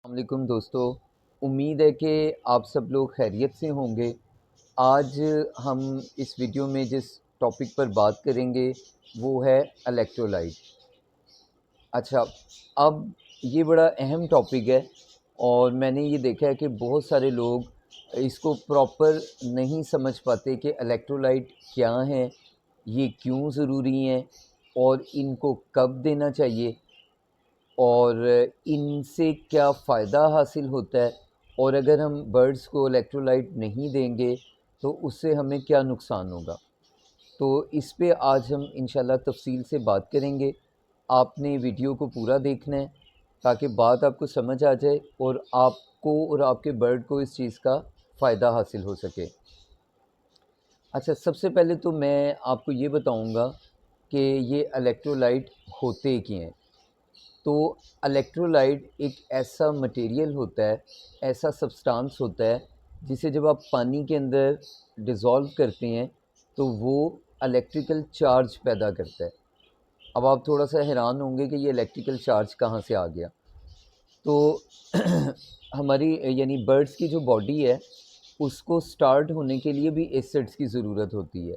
वालेकुम दोस्तों। उम्मीद है कि आप सब लोग खैरियत से होंगे। आज हम इस वीडियो में जिस टॉपिक पर बात करेंगे वो है इलेक्ट्रोलाइट। अच्छा, अब ये बड़ा अहम टॉपिक है और मैंने ये देखा है कि बहुत सारे लोग इसको प्रॉपर नहीं समझ पाते कि इलेक्ट्रोलाइट क्या हैं, ये क्यों ज़रूरी हैं और इनको कब देना चाहिए और इनसे क्या फ़ायदा हासिल होता है और अगर हम बर्ड्स को इलेक्ट्रोलाइट नहीं देंगे तो उससे हमें क्या नुकसान होगा। तो इस पे आज हम इंशाल्लाह तफ़सील से बात करेंगे। आपने वीडियो को पूरा देखना है ताकि बात आपको समझ आ जाए और आपको और आपके बर्ड को इस चीज़ का फ़ायदा हासिल हो सके। अच्छा, सबसे पहले तो मैं आपको ये बताऊंगा कि ये इलेक्ट्रोलाइट होते क्या हैं। तो इलेक्ट्रोलाइट एक ऐसा मटेरियल होता है, ऐसा सब्सटेंस होता है जिसे जब आप पानी के अंदर डिज़ोल्व करते हैं तो वो इलेक्ट्रिकल चार्ज पैदा करता है। अब आप थोड़ा सा हैरान होंगे कि ये इलेक्ट्रिकल चार्ज कहाँ से आ गया। तो हमारी यानी बर्ड्स की जो बॉडी है उसको स्टार्ट होने के लिए भी एसिड्स की ज़रूरत होती है।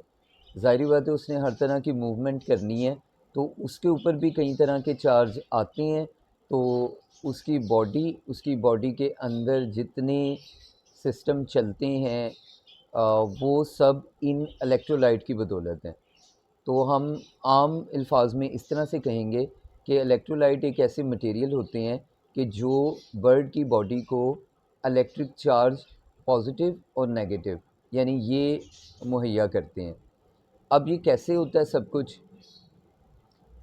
ज़ाहिर बात है उसने हर तरह की मूवमेंट करनी है तो उसके ऊपर भी कई तरह के चार्ज आते हैं। तो उसकी बॉडी के अंदर जितने सिस्टम चलते हैं वो सब इन इलेक्ट्रोलाइट की बदौलत हैं। तो हम आम अल्फाज में इस तरह से कहेंगे कि इलेक्ट्रोलाइट एक ऐसे मटेरियल होते हैं कि जो बर्ड की बॉडी को इलेक्ट्रिक चार्ज पॉजिटिव और नेगेटिव यानी ये मुहैया करते हैं। अब ये कैसे होता है सब कुछ।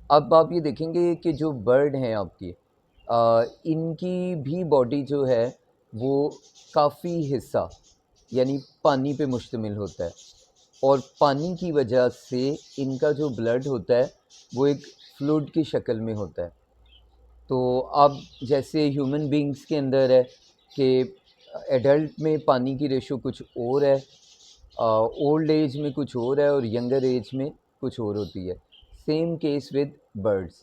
अब आप ये देखेंगे कि जो बर्ड हैं आपकी इनकी भी बॉडी जो है वो काफ़ी हिस्सा यानी पानी पे मुश्तमिल होता है और पानी की वजह से इनका जो ब्लड होता है वो एक फ्लूइड की शक्ल में होता है। तो अब जैसे ह्यूमन बींग्स के अंदर है कि एडल्ट में पानी की रेशो कुछ और है, ओल्ड एज में कुछ और है और यंगर एज में कुछ और होती है। Same case with birds.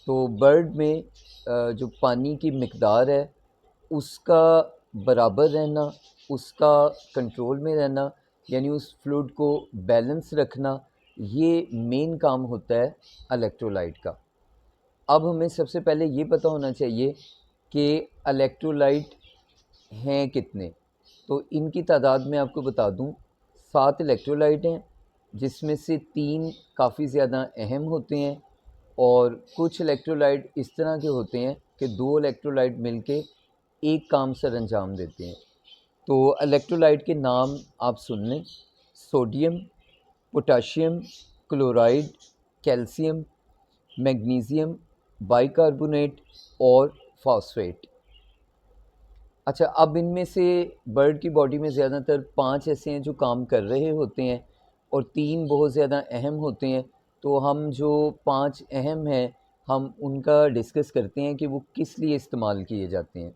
तो बर्ड में जो पानी की मिकदार है उसका बराबर रहना, उसका कंट्रोल में रहना यानी उस फ्लूइड को बैलेंस रखना, ये मेन काम होता है इलेक्ट्रोलाइट का। अब हमें सबसे पहले ये पता होना चाहिए कि इलेक्ट्रोलाइट हैं कितने। तो इनकी तादाद मैं आपको बता दूं, 7 इलेक्ट्रोलाइट हैं जिसमें से 3 काफ़ी ज़्यादा अहम होते हैं और कुछ इलेक्ट्रोलाइट इस तरह के होते हैं कि 2 इलेक्ट्रोलाइट मिलके एक काम सर अंजाम देते हैं। तो इलेक्ट्रोलाइट के नाम आप सुन लें: sodium, potassium, chloride, calcium, magnesium, bicarbonate और फॉस्फेट। अच्छा, अब इनमें से बर्ड की बॉडी में ज़्यादातर 5 ऐसे हैं जो काम कर रहे होते हैं और 3 बहुत ज़्यादा अहम होते हैं। तो हम जो 5 अहम हैं हम उनका डिस्कस करते हैं कि वो किस लिए इस्तेमाल किए जाते हैं।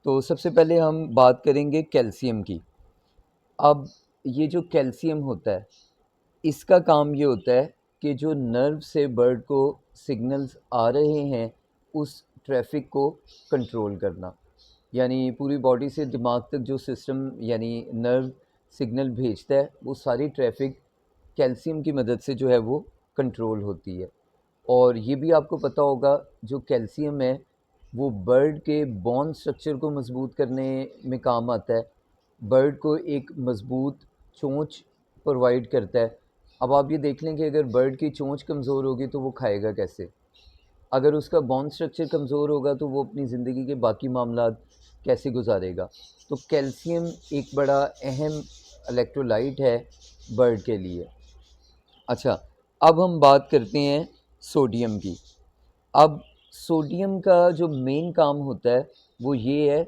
तो सबसे पहले हम बात करेंगे कैल्शियम की। अब ये जो कैल्शियम होता है इसका काम ये होता है कि जो नर्व से बर्ड को सिग्नल्स आ रहे हैं उस ट्रैफिक को कंट्रोल करना। यानी पूरी बॉडी से दिमाग तक जो सिस्टम यानी नर्व सिग्नल भेजता है वो सारी ट्रैफिक कैल्शियम की मदद से जो है वो कंट्रोल होती है। और ये भी आपको पता होगा जो कैल्शियम है वो बर्ड के बोन स्ट्रक्चर को मज़बूत करने में काम आता है। बर्ड को एक मज़बूत चोंच प्रोवाइड करता है। अब आप ये देख लें कि अगर बर्ड की चोंच कमज़ोर होगी तो वो खाएगा कैसे। अगर उसका बोन स्ट्रक्चर कमज़ोर होगा तो वो अपनी ज़िंदगी के बाकी मामलात कैसे गुजारेगा। तो कैल्शियम एक बड़ा अहम इलेक्ट्रोलाइट है बर्ड के लिए। अच्छा, अब हम बात करते हैं सोडियम की। अब सोडियम का जो मेन काम होता है वो ये है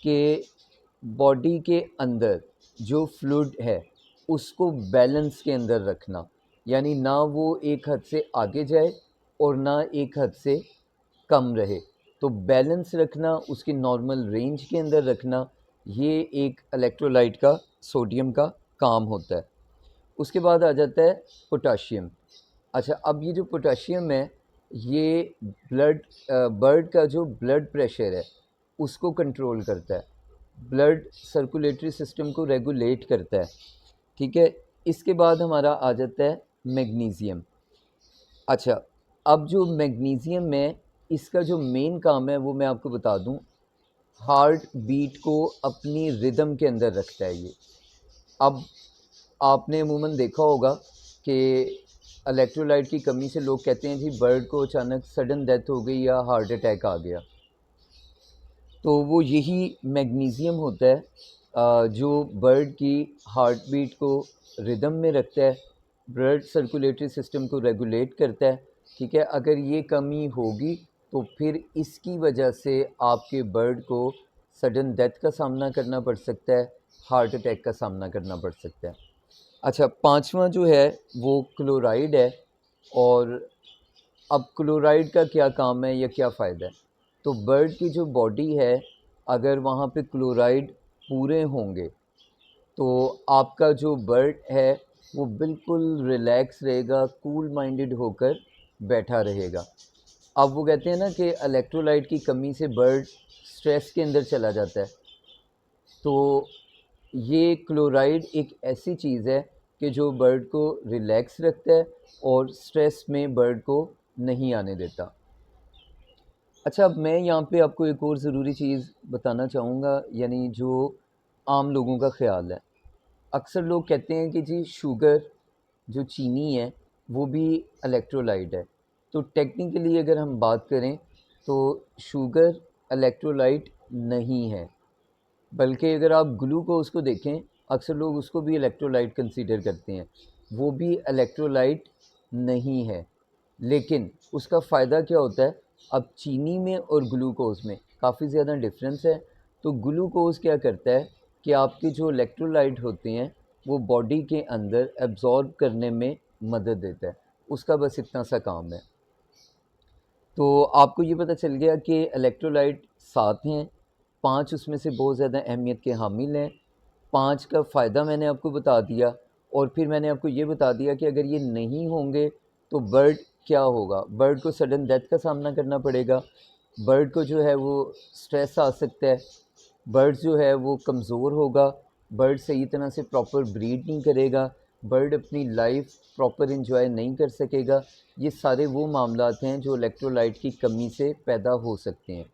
कि बॉडी के अंदर जो फ्लूइड है उसको बैलेंस के अंदर रखना। यानी ना वो एक हद से आगे जाए और ना एक हद से कम रहे। तो बैलेंस रखना, उसकी नॉर्मल रेंज के अंदर रखना, ये एक इलेक्ट्रोलाइट का सोडियम का काम होता है। उसके बाद आ जाता है पोटाशियम। अच्छा, अब ये जो पोटाशियम है ये ब्लड बर्ड का जो ब्लड प्रेशर है उसको कंट्रोल करता है, ब्लड सर्कुलेटरी सिस्टम को रेगुलेट करता है। ठीक है, इसके बाद हमारा आ जाता है मैग्नीशियम। अच्छा, अब जो मैग्नीशियम है, इसका जो मेन काम है वो मैं आपको बता दूं, हार्ट बीट को अपनी रिदम के अंदर रखता है ये। अब आपने अमूमन देखा होगा कि इलेक्ट्रोलाइट की कमी से लोग कहते हैं जी बर्ड को अचानक सडन डेथ हो गई या हार्ट अटैक आ गया, तो वो यही मैग्नीशियम होता है जो बर्ड की हार्ट बीट को रिदम में रखता है, ब्लड सर्कुलेटरी सिस्टम को रेगुलेट करता है। ठीक है, अगर ये कमी होगी तो फिर इसकी वजह से आपके बर्ड को सडन डेथ का सामना करना पड़ सकता है, हार्ट अटैक का सामना करना पड़ सकता है। अच्छा, पांचवा जो है वो क्लोराइड है। और अब क्लोराइड का क्या काम है या क्या फ़ायदा है? तो बर्ड की जो बॉडी है, अगर वहाँ पे क्लोराइड पूरे होंगे तो आपका जो बर्ड है वो बिल्कुल रिलैक्स रहेगा, कूल माइंडेड होकर बैठा रहेगा। अब वो कहते हैं ना कि इलेक्ट्रोलाइट की कमी से बर्ड स्ट्रेस के अंदर चला जाता है, तो ये क्लोराइड एक ऐसी चीज़ है कि जो बर्ड को रिलैक्स रखता है और स्ट्रेस में बर्ड को नहीं आने देता। अच्छा, अब मैं यहाँ पे आपको एक और ज़रूरी चीज़ बताना चाहूँगा, यानी जो आम लोगों का ख़्याल है। अक्सर लोग कहते हैं कि जी शुगर, जो चीनी है, वो भी इलेक्ट्रोलाइट है। तो टेक्निकली अगर हम बात करें तो शुगर इलेक्ट्रोलाइट नहीं है, बल्कि अगर आप ग्लूकोज़ को देखें, अक्सर लोग उसको भी इलेक्ट्रोलाइट कंसीडर करते हैं, वो भी इलेक्ट्रोलाइट नहीं है। लेकिन उसका फ़ायदा क्या होता है, अब चीनी में और ग्लूकोज़ में काफ़ी ज़्यादा डिफरेंस है। तो ग्लूकोज़ क्या करता है कि आपके जो इलेक्ट्रोलाइट होते हैं वो बॉडी के अंदर एब्ज़ॉर्ब करने में मदद देता है, उसका बस इतना सा काम है। तो आपको ये पता चल गया कि इलेक्ट्रोलाइट 7 हैं, 5 उसमें से बहुत ज़्यादा अहमियत के हामिल हैं। 5 का फ़ायदा मैंने आपको बता दिया, और फिर मैंने आपको ये बता दिया कि अगर ये नहीं होंगे तो बर्ड क्या होगा, बर्ड को सडन डेथ का सामना करना पड़ेगा, बर्ड को जो है वो स्ट्रेस आ सकता है, बर्ड जो है वो कमज़ोर होगा, बर्ड सही तरह से प्रॉपर ब्रीड नहीं करेगा, बर्ड अपनी लाइफ प्रॉपर इंजॉय नहीं कर सकेगा। ये सारे वो मामलात हैं जो इलेक्ट्रोलाइट की कमी से पैदा हो सकते हैं।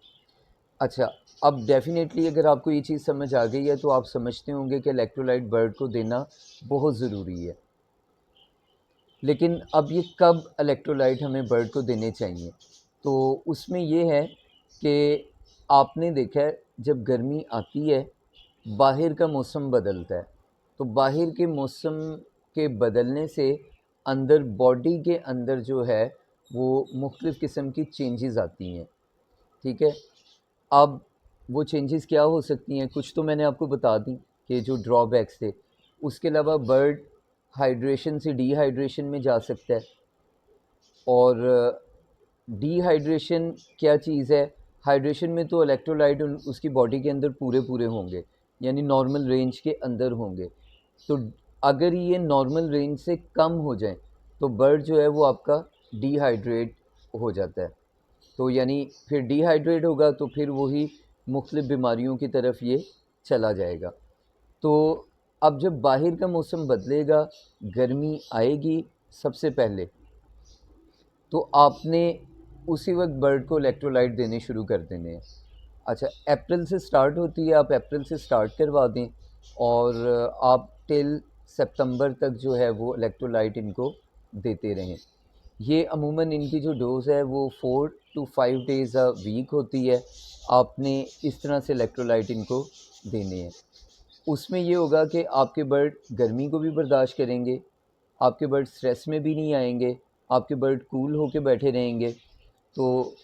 अच्छा, अब डेफ़िनेटली अगर आपको ये चीज़ समझ आ गई है तो आप समझते होंगे कि इलेक्ट्रोलाइट बर्ड को देना बहुत ज़रूरी है। लेकिन अब ये कब इलेक्ट्रोलाइट हमें बर्ड को देने चाहिए? तो उसमें ये है कि आपने देखा है जब गर्मी आती है, बाहर का मौसम बदलता है, तो बाहर के मौसम के बदलने से अंदर बॉडी के अंदर जो है वो मुख्तलिफ़ किस्म की चेंजेस आती हैं। ठीक है? अब वो चेंजेस क्या हो सकती हैं, कुछ तो मैंने आपको बता दी कि जो ड्रॉबैक्स थे। उसके अलावा बर्ड हाइड्रेशन से डिहाइड्रेशन में जा सकता है। और डिहाइड्रेशन क्या चीज़ है, हाइड्रेशन में तो इलेक्ट्रोलाइट उसकी बॉडी के अंदर पूरे पूरे होंगे, यानी नॉर्मल रेंज के अंदर होंगे। तो अगर ये नॉर्मल रेंज से कम हो जाए तो बर्ड जो है वो आपका डिहाइड्रेट हो जाता है। तो यानी फिर डिहाइड्रेट होगा तो फिर वही मुख्तलिफ़ बीमारियों की तरफ ये चला जाएगा। तो अब जब बाहर का मौसम बदलेगा, गर्मी आएगी सबसे पहले, तो आपने उसी वक्त बर्ड को इलेक्ट्रोलाइट देने शुरू कर देने हैं। अच्छा, अप्रैल से स्टार्ट होती है, आप अप्रैल से स्टार्ट करवा दें और आप टिल सितंबर तक जो है वो इलेक्ट्रोलाइट इनको देते रहें। ये अमूमन इनकी जो डोज़ है वो 4 टू 5 डेज़ अ वीक होती है। आपने इस तरह से इलेक्ट्रोलाइट इनको देने हैं। उसमें ये होगा कि आपके बर्ड गर्मी को भी बर्दाश्त करेंगे, आपके बर्ड स्ट्रेस में भी नहीं आएंगे, आपके बर्ड कूल होके बैठे रहेंगे। तो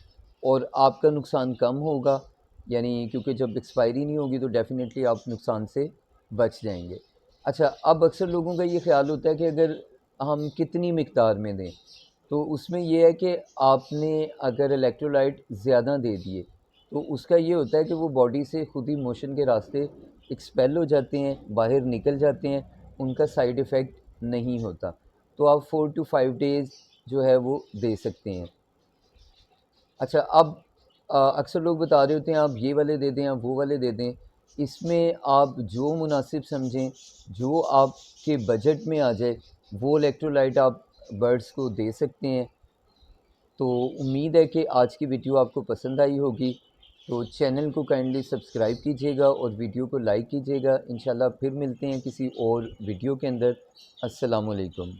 और आपका नुकसान कम होगा, यानी क्योंकि जब एक्सपायरी नहीं होगी तो डेफ़िनेटली आप नुकसान से बच जाएंगे। अच्छा, अब अक्सर लोगों का ये ख़्याल होता है कि अगर हम कितनी मिक़दार में दें, तो उसमें ये है कि आपने अगर इलेक्ट्रोलाइट ज़्यादा दे दिए तो उसका ये होता है कि वो बॉडी से खुद ही मोशन के रास्ते एक्सपेल हो जाते हैं, बाहर निकल जाते हैं, उनका साइड इफ़ेक्ट नहीं होता। तो आप 4 टू 5 डेज़ जो है वो दे सकते हैं। अच्छा, अब अक्सर लोग बता रहे होते हैं आप ये वाले दे दें, आप वो वाले दे दें। इसमें आप जो मुनासिब समझें, जो आपके बजट में आ जाए, वो इलेक्ट्रोलाइट आप बर्ड्स को दे सकते हैं। तो उम्मीद है कि आज की वीडियो आपको पसंद आई होगी। तो चैनल को काइंडली सब्सक्राइब कीजिएगा और वीडियो को लाइक कीजिएगा। इंशाल्लाह फिर मिलते हैं किसी और वीडियो के अंदर। अस्सलाम वालेकुम।